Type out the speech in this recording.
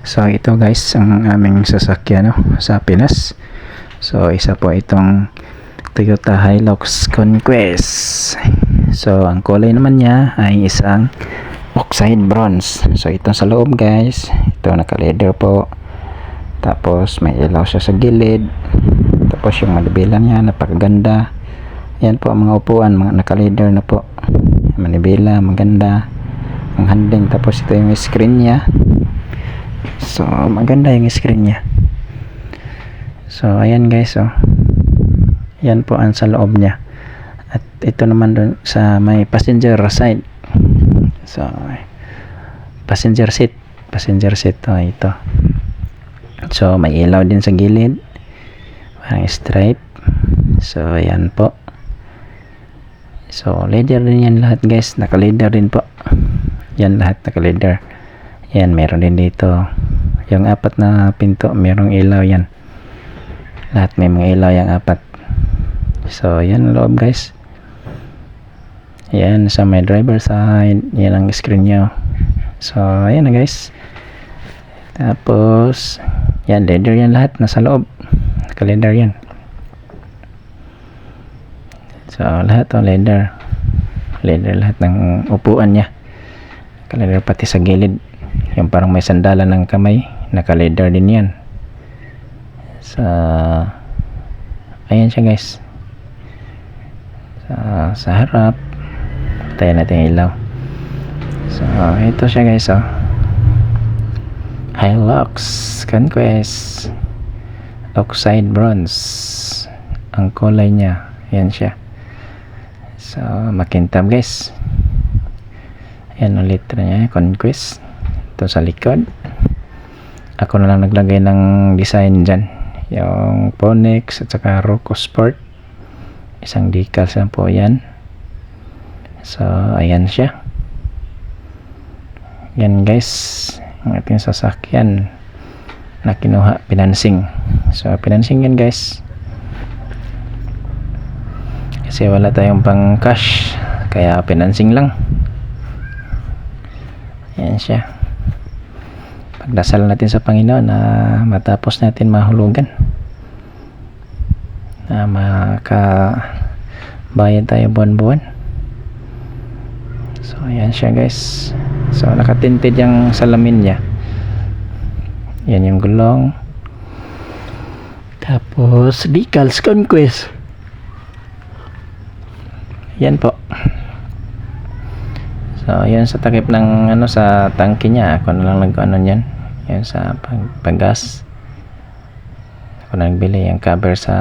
So ito guys ang aming sasakyan sa Pinas. So isa po itong Toyota Hilux Conquest. So ang kulay naman niya ay isang oxide bronze. So ito sa loob guys, ito naka-leather po. Tapos may ilaw siya sa gilid. Tapos yung manibela niya napakaganda. Yan po ang mga upuan, mga naka-leather na po. Manibela maganda. Ang handling, tapos ito yung screen niya. So maganda yung screen niya. So ayan guys, yan po ang sa loob niya. At ito naman dun sa may passenger side. So passenger seat ito. So may ilaw din sa gilid, parang stripe. So ayan po. So leather din yan lahat guys, naka-leather din po. Yan lahat naka-leather. Yan, meron din dito yung 4 na pinto, merong ilaw yan. Lahat may mga ilaw yung 4. So yan loob guys. Yan sa may driver side, yan ang screen nyo. So ayan na guys. Tapos yan, leather yan lahat nasa loob, naka-leather yan. So lahat leather lahat ng upuan niya, naka-leather pati sa gilid. Yung parang may sandalan ng kamay, naka-leather din yan. So ayan siya guys. Sa harap, tayo natin yung ilaw. So ito siya guys, Hilux Conquest oxide bronze ang kulay niya. Yan siya. So makintab guys. Yan ang letra niya, Conquest. Ito sa likod, ako na lang naglagay ng design dyan, yung Ponex at saka Rocco Sport, isang decals lang po yan. So ayan siya. Yan guys ang ating sasakyan na kinuha financing. So financing yan guys, kasi wala tayong pang cash, kaya financing lang. Yan siya. Pagdasal natin sa Panginoon na matapos natin mahulugan, na makabayad tayo buwan-buwan. So ayan siya guys. So nakatinted yung salamin niya. Yan yung gulong. Tapos decals Conquest. Yan po. So yan sa takip ng sa tangke niya, ako na lang nag-ano niyan. Yan sa paggas, ako na nagbili yung cover sa